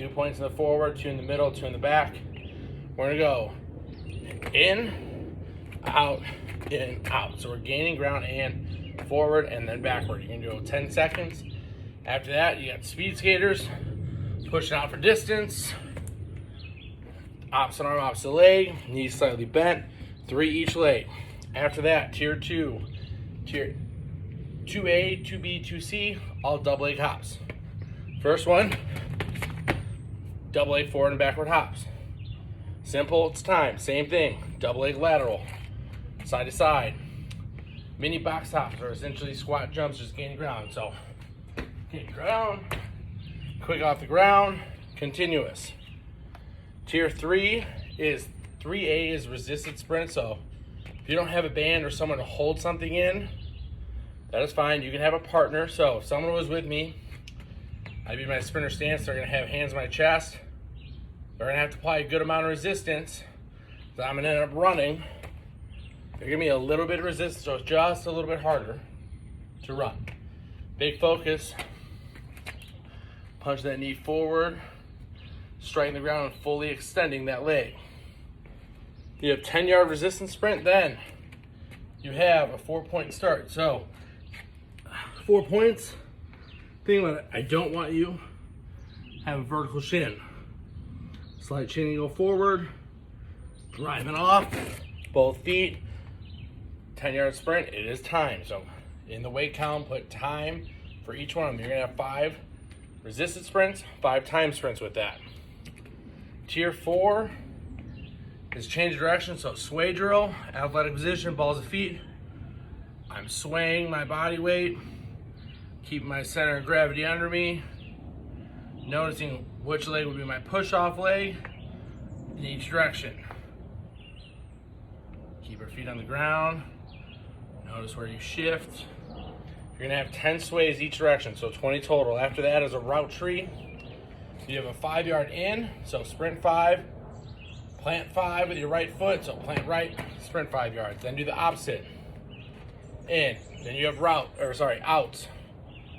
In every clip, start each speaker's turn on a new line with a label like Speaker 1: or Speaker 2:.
Speaker 1: 2 points in the forward, 2 in the middle, 2 in the back. We're gonna go in, out, in, out. So we're gaining ground and forward and then backward. You're gonna go 10 seconds. After that, you got speed skaters, pushing out for distance, opposite arm, opposite leg, knees slightly bent, 3 each leg. After that, tier 2, tier 2A, 2B, 2C, all double leg hops. First one, double leg forward and backward hops. Simple, it's time, same thing, double leg lateral, side to side. Mini box hops are essentially squat jumps, just gaining ground. So, gain ground, quick off the ground, continuous. Tier 3 is 3A is resisted sprint. So if you don't have a band or someone to hold something in, that is fine. You can have a partner. So if someone was with me, I'd be in my sprinter stance. They're gonna have hands on my chest. They're gonna have to apply a good amount of resistance. So I'm gonna end up running. They're giving me a little bit of resistance, so it's just a little bit harder to run. Big focus. Punch that knee forward, striking the ground and fully extending that leg. You have 10-yard resistance sprint, then you have a 4-point start. So 4 points. Think about it. I don't want you to have a vertical shin. Slight chin and go forward, driving off, both feet. 10-yard sprint, it is time. So in the weight column, put time for each one of them. You're gonna have 5 resisted sprints, 5 time sprints with that. Tier 4 is change direction, so sway drill, athletic position, balls of feet. I'm swaying my body weight, keeping my center of gravity under me, noticing which leg would be my push-off leg in each direction. Keep your feet on the ground. Notice where you shift. You're gonna have 10 sways each direction, so 20 total. After that is a route tree. You have a 5-yard in, so sprint 5, plant 5 with your right foot, so plant right, sprint 5 yards. Then do the opposite. In, then you have out.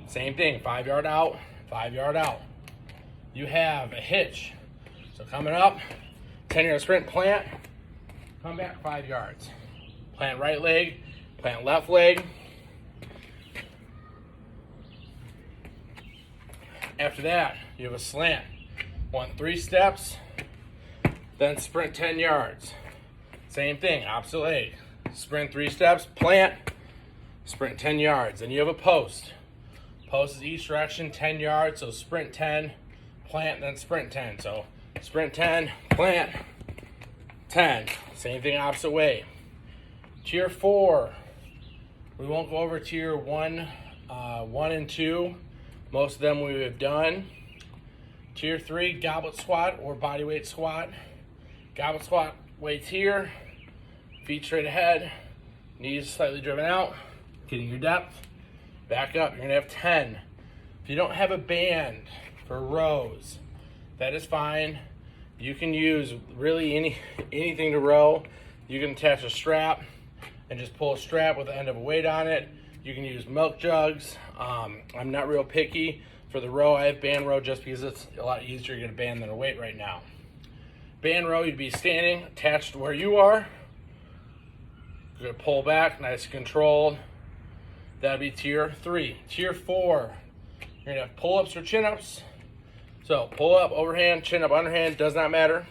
Speaker 1: Same thing, 5-yard out, 5-yard out. You have a hitch. So coming up, 10-yard sprint, plant, come back 5 yards. Plant right leg, plant left leg. After that, you have a slant. 3 steps, then sprint 10 yards. Same thing, opposite leg. Sprint 3 steps, plant, sprint 10 yards. Then you have a post. Post is each direction, 10 yards, so sprint 10, plant, then sprint 10. So sprint 10, plant, 10. Same thing, opposite way. Tier 4, we won't go over tier 1 and 2. Most of them we have done. Tier 3, goblet squat or body weight squat. Goblet squat, weights here, feet straight ahead, knees slightly driven out, getting your depth. Back up, you're gonna have 10. If you don't have a band for rows, that is fine. You can use really anything to row. You can attach a strap and just pull a strap with the end of a weight on it. You can use milk jugs. I'm not real picky. For the row, I have band row just because it's a lot easier to get a band than a weight right now. Band row, you'd be standing attached to where you are. You're gonna pull back, nice and controlled. That'd be tier 3. Tier 4, you're gonna have pull-ups or chin-ups. So pull up, overhand, chin up, underhand, does not matter.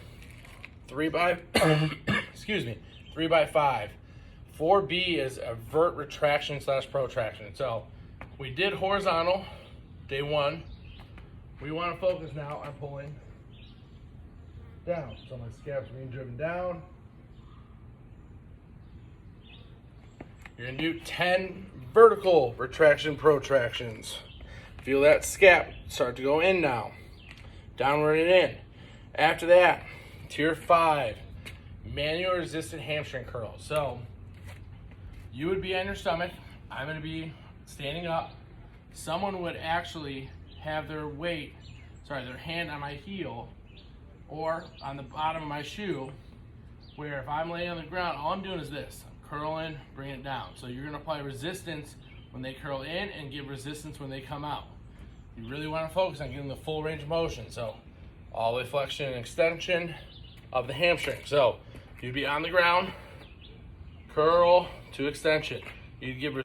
Speaker 1: 3 by, 3 by 5. 4B is a vert retraction / protraction. So we did horizontal, day 1. We want to focus now on pulling down. So my scap's being driven down. You're gonna do 10 vertical retraction protractions. Feel that scap start to go in now. Downward and in. After that, tier 5, manual resisted hamstring curl. So you would be on your stomach. I'm gonna be standing up. Someone would actually have their hand on my heel or on the bottom of my shoe, where if I'm laying on the ground, all I'm doing is this, curl in, bring it down. So you're gonna apply resistance when they curl in and give resistance when they come out. You really wanna focus on getting the full range of motion. So all the way flexion and extension of the hamstring. So you'd be on the ground, curl to extension. You'd give